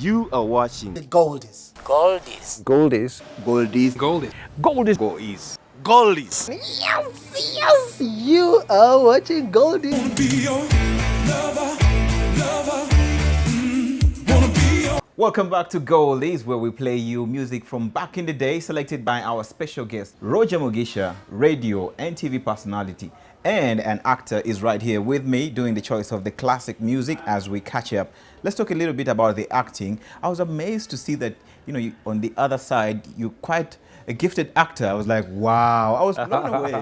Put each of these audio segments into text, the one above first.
You are watching Goldies. Goldies. Goldies. Goldies. Goldies. Goldies. Goldies. Goldies. Yes, you are watching Goldies. Welcome back to Goldies, where we play you music from back in the day, selected by our special guest, Roger Mugisha, radio and TV personality, and an actor is right here with me doing the choice of the classic music as we catch up. Let's talk a little bit about the acting. I was amazed to see that, on the other side, you're quite a gifted actor. I was like, wow, I was blown away.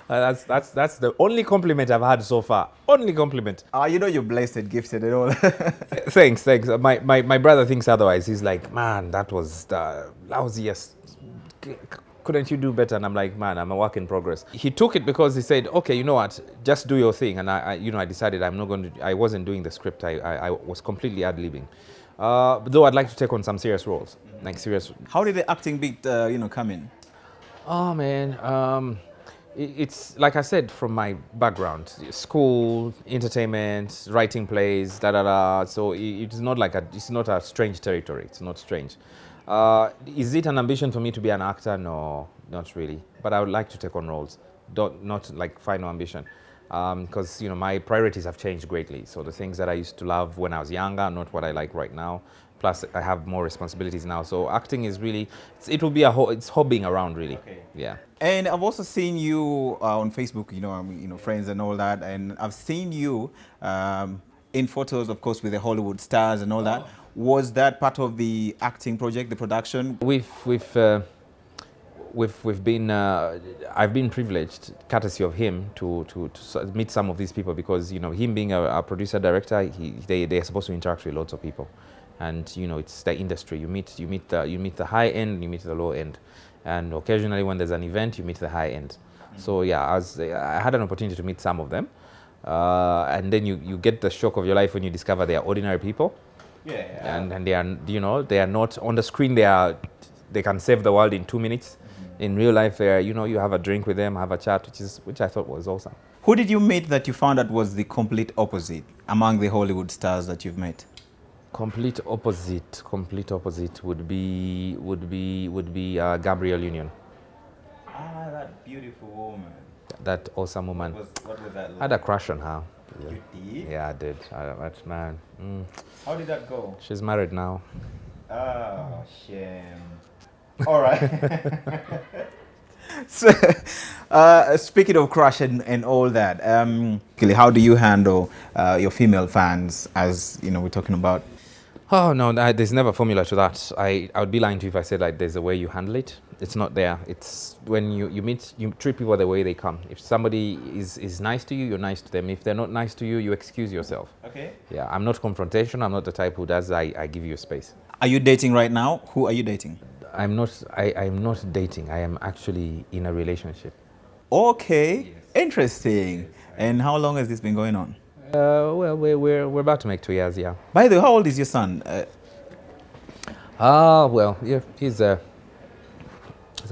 That's the only compliment I've had so far. Only compliment. You're blessed and gifted and all. Thanks. My brother thinks otherwise. He's like, man, that was the lousiest. Couldn't you do better? And I'm like, man, I'm a work in progress. He took it because he said, okay, you know what, just do your thing. And I decided I wasn't doing the script. I was completely ad-libbing. Though I'd like to take on some serious roles, like serious. How did the acting bit, come in? Oh man, it's like I said, from my background, school, entertainment, writing plays, So it's not it's not a strange territory. It's not strange. Is it an ambition for me to be an actor? No, not really. But I would like to take on roles, not like final ambition. Because my priorities have changed greatly. So the things that I used to love when I was younger are not what I like right now. Plus, I have more responsibilities now. So acting is really, it will be it's hobbying around really. Okay. Yeah. And I've also seen you on Facebook, friends and all that. And I've seen you in photos, of course, with the Hollywood stars and all that. Was that part of the acting project, the production? We've been, I've been privileged, courtesy of him, to meet some of these people because, him being a producer director, they're supposed to interact with lots of people. And, it's the industry. You meet the high end, you meet the low end. And occasionally when there's an event, you meet the high end. Mm-hmm. So yeah, I had an opportunity to meet some of them. And then you get the shock of your life when you discover they are ordinary people. Yeah. And they are, they are not on the screen. They can save the world in 2 minutes. In real life, you have a drink with them, have a chat, which I thought was awesome. Who did you meet that you found out was the complete opposite among the Hollywood stars that you've met? Complete opposite would be Gabrielle Union. Ah, that beautiful woman. That awesome woman. What was that like? I had a crush on her. Yeah. You did? Yeah, I did. Man. How did that go? She's married now. Oh, shame. All right. So, speaking of crush and all that, how do you handle your female fans, as we're talking about? Oh no, there's never a formula to that. I would be lying to you if I said like there's a way you handle it. It's not there. It's when you treat people the way they come. If somebody is nice to you, you're nice to them. If they're not nice to you, you excuse yourself. Okay. Yeah, I'm not confrontation. I'm not the type who does. I give you space. Are you dating right now? Who are you dating? I'm not dating. I am actually in a relationship. Okay, yes. Interesting. Yes. And how long has this been going on? Well, we're about to make 2 years, yeah. By the way, how old is your son? Well, yeah, he's a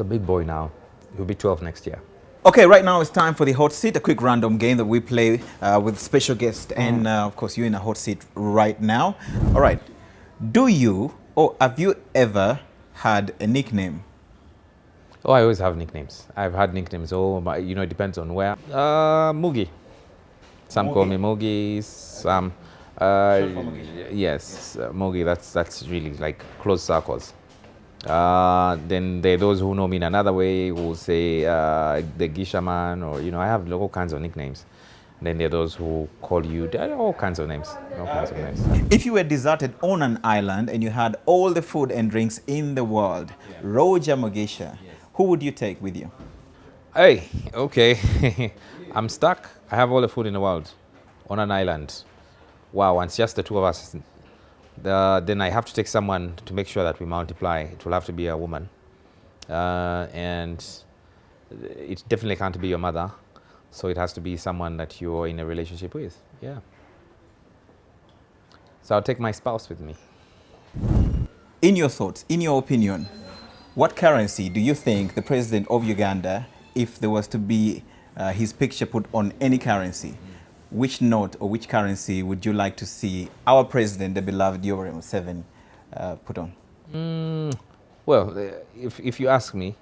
big boy now. He'll be 12 next year. Okay, right now it's time for the hot seat, a quick random game that we play with special guests, and of course you're in a hot seat right now. All right, do you or have you ever had a nickname? Oh, I always have nicknames. I've had nicknames. It depends on where. Mugi. Some call me Mugi. Some. Yes, Mugi. That's really like close circles. Then there are those who know me in another way who say the Gisha man, or I have all kinds of nicknames. Then there are those who call you all kinds of names. If you were deserted on an island and you had all the food and drinks in the world, Roger Mugisha, who would you take with you? Hey, okay. I'm stuck. I have all the food in the world on an island. Wow, and it's just the two of us. Then I have to take someone to make sure that we multiply. It will have to be a woman. And it definitely can't be your mother. So it has to be someone that you're in a relationship with. Yeah. So I'll take my spouse with me. In your thoughts, in your opinion, what currency do you think the president of Uganda, if there was to be his picture put on any currency, which note or which currency would you like to see our president, the beloved Yoweri Museveni, put on? Well, if you ask me,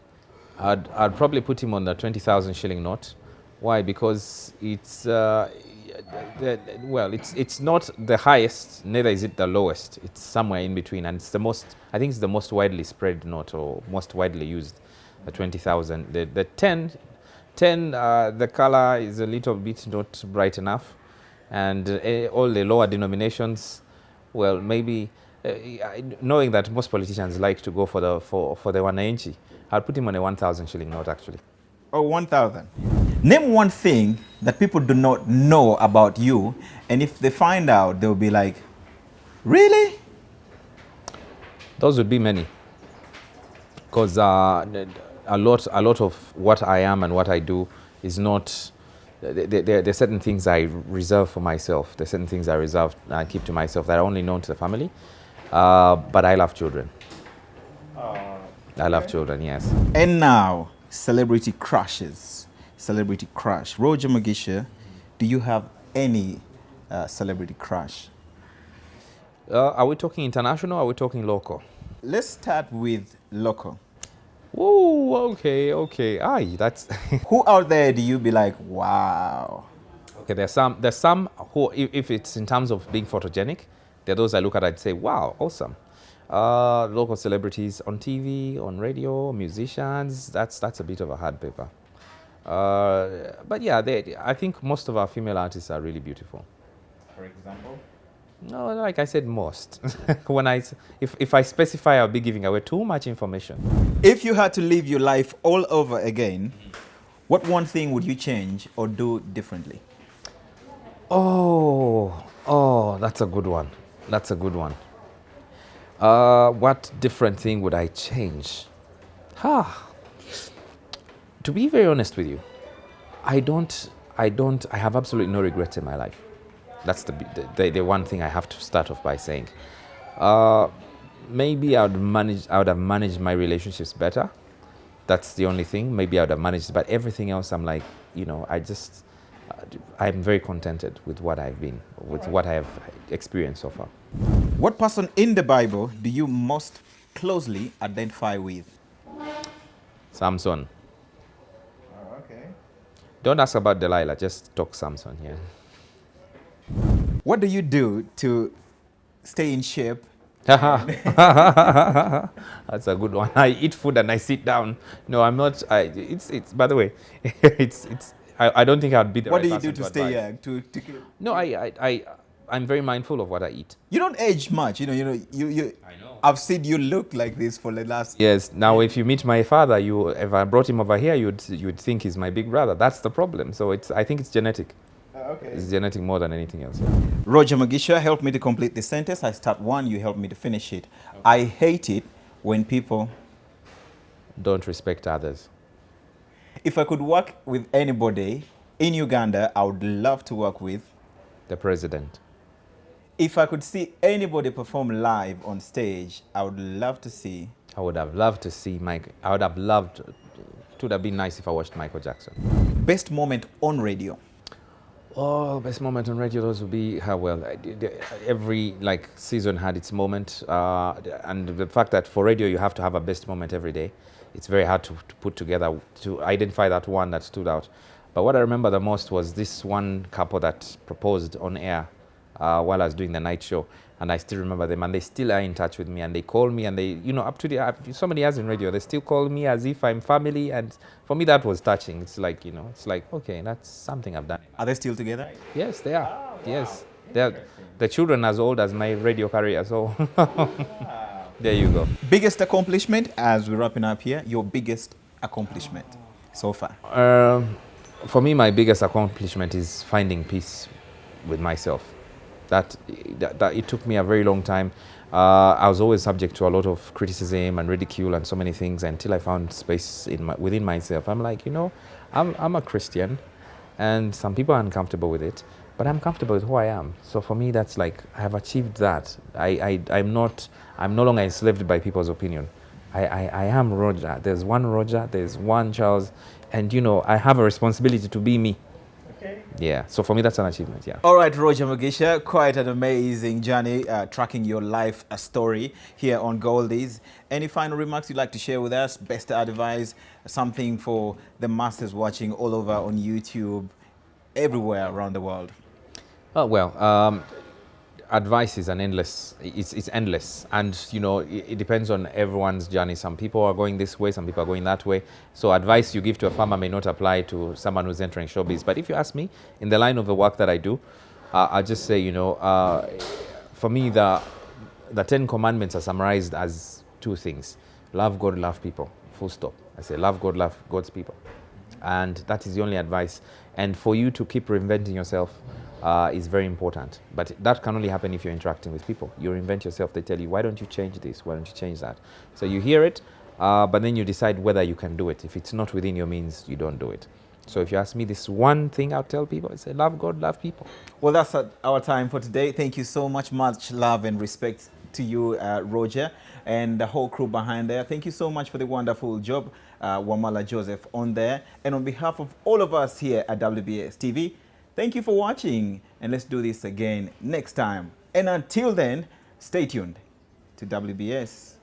I'd probably put him on the 20,000 shilling note. Why? Because it's not the highest, neither is it the lowest. It's somewhere in between, and I think it's the most widely spread note or most widely used, the 20,000. The 10, the color is a little bit not bright enough, and all the lower denominations, well, maybe knowing that most politicians like to go for the 190, I'll put him on a 1,000 shilling note actually. Oh, 1,000. Name one thing that people do not know about you, and if they find out, they'll be like, really? Those would be many, because a lot of what I am and what I do is not. There are certain things I reserve for myself. There are certain things I keep to myself that are only known to the family. But I love children. I love children, yes. And now, celebrity crushes. Celebrity crush. Roger Mugisha, do you have any celebrity crush? Are we talking international or are we talking local? Let's start with local. Oh, okay. Aye, that's... Who out there do you be like, wow? Okay, there's some who, if it's in terms of being photogenic, there are those I look at, I'd say, wow, awesome. Local celebrities on TV, on radio, musicians, that's a bit of a hard paper. But yeah, I think most of our female artists are really beautiful. For example? No, like I said, most. If I specify, I'll be giving away too much information. If you had to live your life all over again, what one thing would you change or do differently? Oh, that's a good one. What different thing would I change? To be very honest with you, I have absolutely no regrets in my life. That's the one thing I have to start off by saying. Maybe I would have managed my relationships better. That's the only thing. Maybe I would have managed, but everything else, I'm like, I'm very contented with what I've been, with what I have experienced so far. What person in the Bible do you most closely identify with? Samson. Oh, okay. Don't ask about Delilah, just talk Samson here. What do you do to stay in shape? That's a good one. I eat food and I sit down. No, I'm not. It's. By the way, I don't think I'd be the What right do you person do to stay young? No, I'm very mindful of what I eat. You don't age much. You know. I know. I've seen you look like this for the last. Yes. Now, if you meet my father, if I brought him over here, you'd think he's my big brother. That's the problem. So I think it's genetic. Okay. It's genetic more than anything else. Yeah. Roger Mugisha, help me to complete the sentence. I start one, you help me to finish it. Okay. I hate it when people don't respect others. If I could work with anybody in Uganda, I would love to work with the president. If I could see anybody perform live on stage, I would love to see. I would have loved to see Mike. I would have loved. It would have been nice if I watched Michael Jackson. Best moment on radio. Oh, best moment on radio, those would be every season had its moment, and the fact that for radio you have to have a best moment every day, it's very hard to put together, to identify that one that stood out. But what I remember the most was this one couple that proposed on air while I was doing the night show, and I still remember them, and they still are in touch with me, and they call me, and they, up to so many years in radio, they still call me as if I'm family, and for me that was touching. It's like, okay, that's something I've done. Are they still together? Yes, they are. Oh, wow. Yes, they're the children as old as my radio career, so there you go. Biggest accomplishment, as we're wrapping up here, your biggest accomplishment so far? For me, my biggest accomplishment is finding peace with myself. That it took me a very long time. I was always subject to a lot of criticism and ridicule and so many things until I found space within myself. I'm like, I'm a Christian, and some people are uncomfortable with it, but I'm comfortable with who I am. So for me, that's like, I have achieved that. I'm no longer enslaved by people's opinion. I am Roger. There's one Roger, there's one Charles, and I have a responsibility to be me. Okay. Yeah. So for me, that's an achievement. Yeah. All right, Roger Mugisha, quite an amazing journey tracking your life story here on Goldies. Any final remarks you'd like to share with us? Best advice, something for the masters watching all over on YouTube, everywhere around the world? Oh, well, advice is it's endless, and you know it depends on everyone's journey. Some people are going this way, some people are going that way. So advice you give to a farmer may not apply to someone who's entering showbiz. But if you ask me, in the line of the work that I do, I just say, you know, for me the 10 commandments are summarized as two things: love God, love people. Full stop. I say love God, love God's people, and that is the only advice. And for you to keep reinventing yourself is very important. But that can only happen if you're interacting with people. You reinvent yourself, they tell you, why don't you change this? Why don't you change that? So you hear it, but then you decide whether you can do it. If it's not within your means, you don't do it. So if you ask me, this one thing I'll tell people, I say, love God, love people. Well, that's our time for today. Thank you so much. Much love and respect to you, Roger, and the whole crew behind there. Thank you so much for the wonderful job, Wamala Joseph, on there. And on behalf of all of us here at WBS TV, thank you for watching, and let's do this again next time. And until then, stay tuned to WBS.